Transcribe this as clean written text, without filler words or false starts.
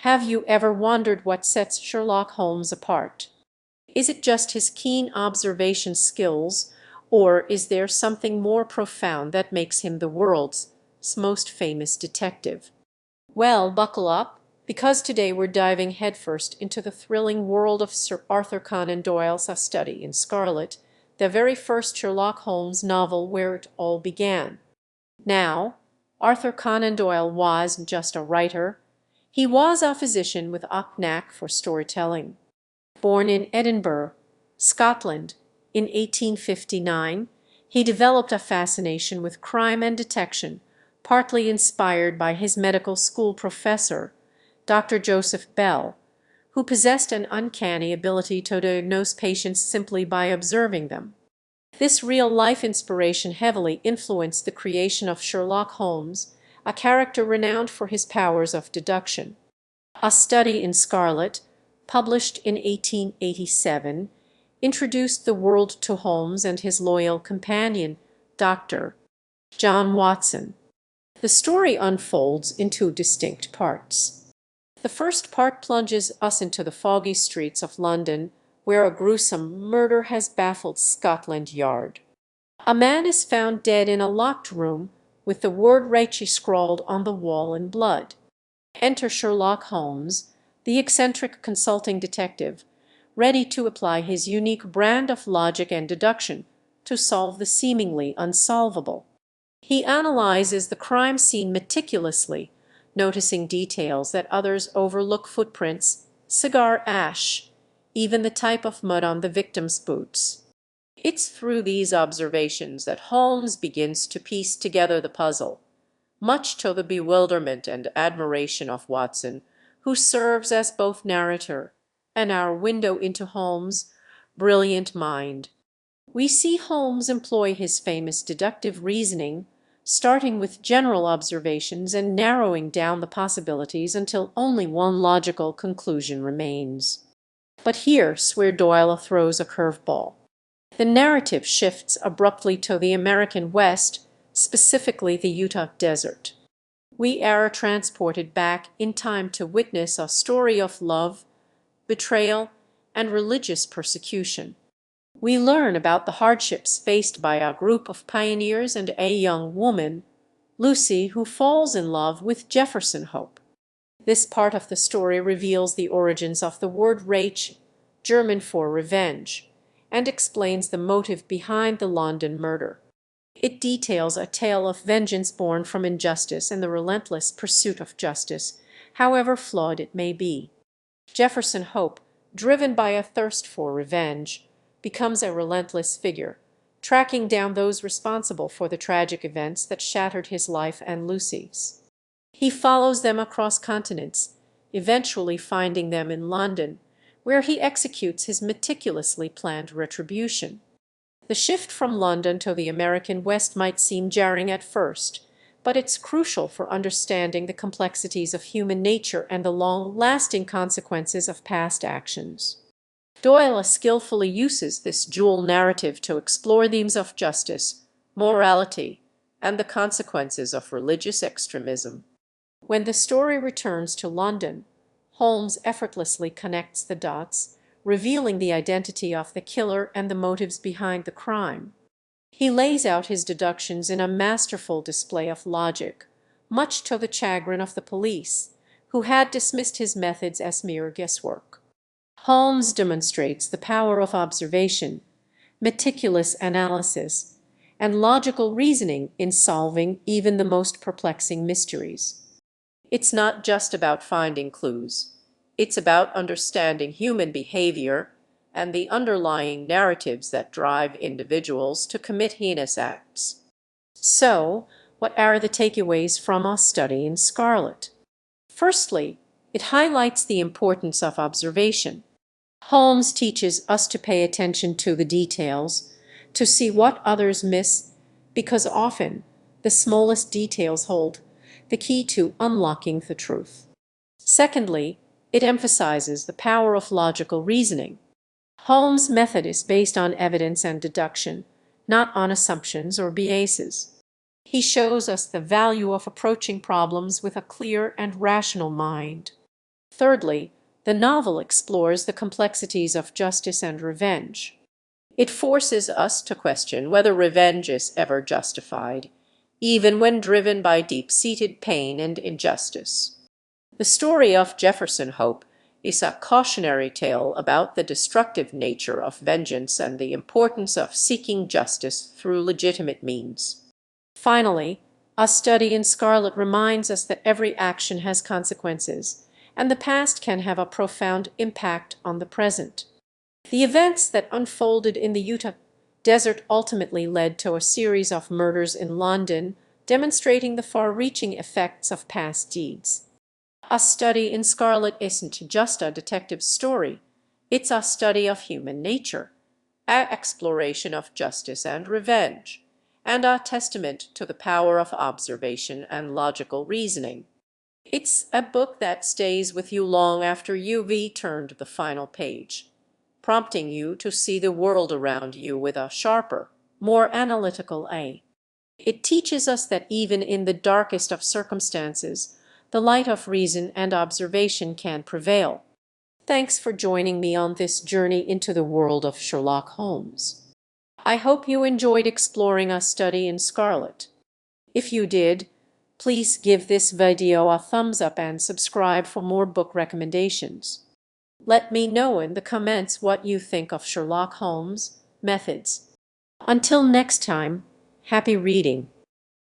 Have you ever wondered what sets Sherlock Holmes apart? Is it just his keen observation skills, or is there something more profound that makes him the world's most famous detective? Well, buckle up, because today we're diving headfirst into the thrilling world of Sir Arthur Conan Doyle's A Study in Scarlet, the very first Sherlock Holmes novel where it all began. Now, Arthur Conan Doyle wasn't just a writer, he was a physician with a knack for storytelling. Born in Edinburgh, Scotland, in 1859, he developed a fascination with crime and detection, partly inspired by his medical school professor, Dr. Joseph Bell, who possessed an uncanny ability to diagnose patients simply by observing them. This real-life inspiration heavily influenced the creation of Sherlock Holmes, a character renowned for his powers of deduction. A Study in Scarlet, published in 1887, introduced the world to Holmes and his loyal companion, Dr. John Watson. The story unfolds in two distinct parts. The first part plunges us into the foggy streets of London, where a gruesome murder has baffled Scotland Yard. A man is found dead in a locked room with the word Rachie scrawled on the wall in blood. Enter Sherlock Holmes, the eccentric consulting detective, ready to apply his unique brand of logic and deduction to solve the seemingly unsolvable. He analyzes the crime scene meticulously, noticing details that others overlook: footprints, cigar ash, even the type of mud on the victim's boots. It's through these observations that Holmes begins to piece together the puzzle, much to the bewilderment and admiration of Watson, who serves as both narrator and our window into Holmes' brilliant mind. We see Holmes employ his famous deductive reasoning, starting with general observations and narrowing down the possibilities until only one logical conclusion remains. But here's where Doyle throws a curveball. The narrative shifts abruptly to the American West, specifically the Utah Desert. We are transported back in time to witness a story of love, betrayal, and religious persecution. We learn about the hardships faced by a group of pioneers and a young woman, Lucy, who falls in love with Jefferson Hope. This part of the story reveals the origins of the word Rach, German for revenge, and explains the motive behind the London murder. It details a tale of vengeance born from injustice and the relentless pursuit of justice, however flawed it may be. Jefferson Hope, driven by a thirst for revenge, becomes a relentless figure, tracking down those responsible for the tragic events that shattered his life and Lucy's. He follows them across continents, eventually finding them in London, where he executes his meticulously planned retribution. The shift from London to the American West might seem jarring at first, but it's crucial for understanding the complexities of human nature and the long-lasting consequences of past actions. Doyle skillfully uses this dual narrative to explore themes of justice, morality, and the consequences of religious extremism. When the story returns to London, Holmes effortlessly connects the dots, revealing the identity of the killer and the motives behind the crime. He lays out his deductions in a masterful display of logic, much to the chagrin of the police, who had dismissed his methods as mere guesswork. Holmes demonstrates the power of observation, meticulous analysis, and logical reasoning in solving even the most perplexing mysteries. It's not just about finding clues. It's about understanding human behavior and the underlying narratives that drive individuals to commit heinous acts. So, what are the takeaways from A Study in Scarlet? Firstly, it highlights the importance of observation. Holmes teaches us to pay attention to the details, to see what others miss, because often the smallest details hold the key to unlocking the truth. Secondly, it emphasizes the power of logical reasoning. Holmes' method is based on evidence and deduction, not on assumptions or biases. He shows us the value of approaching problems with a clear and rational mind. Thirdly, the novel explores the complexities of justice and revenge. It forces us to question whether revenge is ever justified, even when driven by deep-seated pain and injustice. The story of Jefferson Hope is a cautionary tale about the destructive nature of vengeance and the importance of seeking justice through legitimate means. Finally, A Study in Scarlet reminds us that every action has consequences, and the past can have a profound impact on the present. The events that unfolded in the Utah desert ultimately led to a series of murders in London, demonstrating the far-reaching effects of past deeds. A Study in Scarlet isn't just a detective story, it's a study of human nature, an exploration of justice and revenge, and a testament to the power of observation and logical reasoning. It's a book that stays with you long after you've turned the final page, prompting you to see the world around you with a sharper, more analytical eye. It teaches us that even in the darkest of circumstances, the light of reason and observation can prevail. Thanks for joining me on this journey into the world of Sherlock Holmes. I hope you enjoyed exploring A Study in Scarlet. If you did, please give this video a thumbs up and subscribe for more book recommendations. Let me know in the comments what you think of Sherlock Holmes' methods. Until next time, happy reading.